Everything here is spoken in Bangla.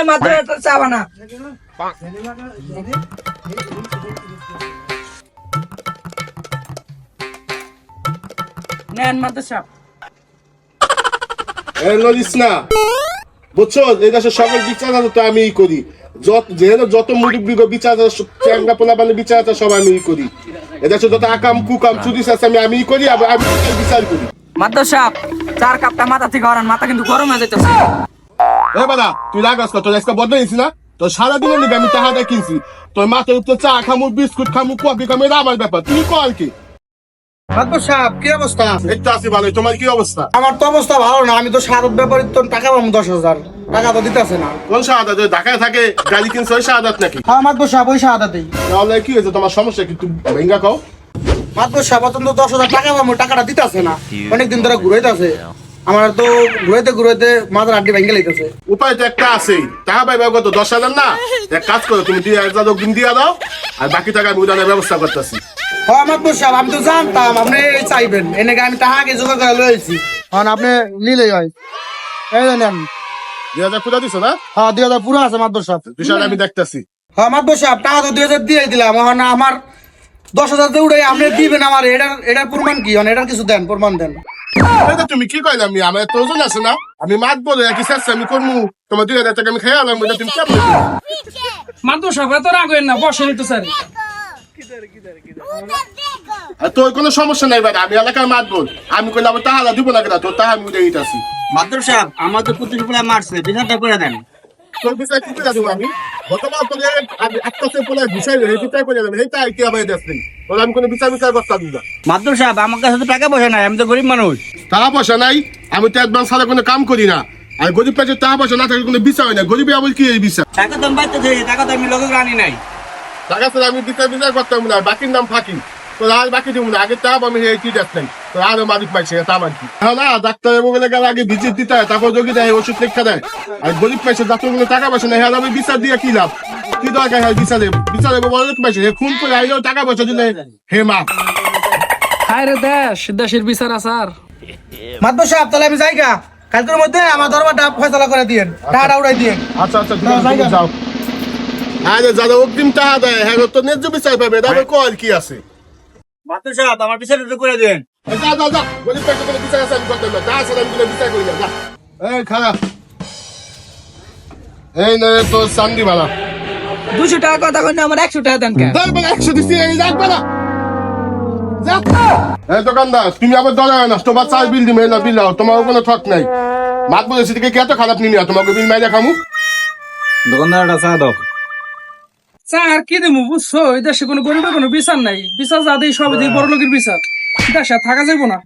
মাত্র একটা চা বানা। নেন মাত্র চা। লরিস না বুঝছো, এই দেশের সকল বিচার তো আমি করি। যেহেতু যত মুরব্বী বিচার চ্যাংরা পোলা মানে বিচার সব আমি করি। এদেশে যত আকাম কুকাম চুরি আছে আমি করি, আবার আমি বিচার করি। মাত্র সাপ 4 কাপটা মাথা থেকে হরান, মাথা কিন্তু গরম হয়ে যাইতেছে। বাবা তুই রাগাস না, তোর আজকে বদলাইছি না? তোর সারাদিনের লিগে আমি টাকা কিনছি, তোর মাথার উপর চা খামু, বিস্কুট খামু, কফি খামু, এটা আমার ব্যাপার। তুই কর কি? মাতবর সাহেব কি অবস্থা? এই তো আছি ভালো, তোমার কি অবস্থা? আমার তো অবস্থা ভালো না, আমি তো সারদ ব্যাপারে তো টাকা পাবো 10,000 টাকা তো দিতেছে না। কোন শাহাদাত? ঢাকায় থাকে গাড়ি কিনছে ওই শাহাদাত নাকি? হ্যাঁ মাতবর সাহেব ওই শাহাদাতেই। তাহলে কি হয়েছে, তোমার সমস্যা কি? তুই ভেঙ্গা খাও। মাতবর সাহেব অন্তত 10,000 টাকা পাবো, টাকাটা দিতেছে না। অনেকদিন ধরে ঘুরাইতেছে, আমার তো ঘুরাইতে ঘুরাইতে মাথার আড্ডি ভেঙে লাইতেছে। উপায় তো একটা আছেই, টাকা পাইবে কত? 10,000 না? এক কাজ করো, তুমি 2,000 অগ্রিম দিয়া দাও, আর বাকি টাকা আমি উদানের ব্যবস্থা করতেছি। হ্যাঁ মাতবর সাহেব আমি তো জানতাম আপনি চাইবেন, এনেকে আমি টাকা আগে জোগাড় করে লইছি। কারণ আপনি নিলেই হয়। এই নেন 2,000 পুরা দিছো না? হ্যাঁ 2,000 পুরো আছে মাতবর সাহেব। বিষয়টা আমি দেখতেছি। হ্যাঁ মাতবর সাহেব টাকা তো 2,000 দিয়ে দিলাম, এখন আমার 10,000 দিয়ে উঠে আপনি দিবেন আমার এটার প্রমাণ কি? এটার কিছু দেন, প্রমাণ দেন। এটা তুমি কি কইলাম? আমার তো ওজন আছে না, আমি মাত বলে কি শেষ আমি করবো? তোমার 2,000 টাকা আমি খেয়ে আলাম, এটা তুমি কেমন? মাত্র সাপ এত রাগ হইন না, বসেন একটু স্যার। আর তোর কোনো সমস্যা নাই ভাই, আমি এলাকার মাত বল, আমি কইলাম টাকা দিব না কেন? তোর টাকা আমি উঠে দিতেছি। মাদ্র সাহেব আমার তো পুতুল পোলা মারছে, বিচারটা করে দেন। তোর বিষয় কি করে দেবো আমি? গতবার তোর একটা সে পোলা বিষয় বিচার করে দেবেন, এইটা কি আমার দেশ নেই? ওর আমি কোনো বিচার করতাম না। মাদ্র সাহেব আমার কাছে তো টাকা পয়সা নাই, আমি তো গরিব মানুষ। টাকা পয়সা নাই? আমি তো অ্যাডভান্স ছাড়া কোনো কাম করি না। আর গরিব পেয়েছে টাকা পয়সা না থাকলে কোনো বিচার হয় না। গরিবে আমার কি এই বিচার? টাকা তো আমি বাইতে ধরি, টাকা তো আমি লোকে আনি নাই। টাকা ছাড়া আমি বিচার করতাম না, বাকির নাম ফাঁকি। তোর আর বাকি দিব না, আগে টাকা আমি কি দেশ নেই, তোর আরো মালিক পাইছে তা আমার কি? হ্যাঁ না, ডাক্তার বলে গেলে আগে ভিজিট দিতে হয়, তারপর যোগী দেয়, ওষুধ লেখা দেয়। আর গরিব পাইছে ডাক্তার গুলো টাকা পয়সা নেই, হ্যাঁ আমি বিচার দিয়ে কি লাভ? কি দরকার হয় বিচারে? বিচারে বড় লোক পাইছে, খুন করে আইলেও টাকা পয়সা দিলে হে মা। হায় রে দেশ, দেশের বিচার আসার। মাতবর সাহেব তাহলে আমি যাইগা, কালকের মধ্যে আমার দরবারটা ফয়সালা করে দিয়েন, টাকাটা উড়াই দিয়েন। আচ্ছা আচ্ছা ঠিক আছে, তুমি যাও। আরে যারা অগ্রিম টাকা দেয় হ্যাঁ তো ন্যায্য বিচার পাবে, তারপর কল কি আছে? মাদ্র সাহেব আমার বিচারটা করে দেন। যা যা যা, গরিব পাইছে কোনো বিচার আছে আমি করতাম না, তা আছে আমি কোনো বিচার করি না, যা। এই খারাপ, এই নে তোর চান্দি বালা। 200 টাকা কথা কই না, আমার 100 টাকা দেন কেন? দরবার 100 দিচ্ছি, এই রাখবে না। যা। এই দোকানদার, তুমি আবার দরকার না, তোমার চার বিল দিবে না, বিল দাও, তোমার কোনো ঠক নাই। মাত বলেছি থেকে কি এত খারাপ নিনি, তোমাকে বিল মাইরা খামু? দোকানদারটা চা দাও। চা আর কি দেবো বুঝছো, এই দেশে কোনো গরিবের কোনো বিচার নাই। বিচার যা দেয় সব দিয়ে বড় লোকের বিচার, দেশে আর থাকা যাইব না।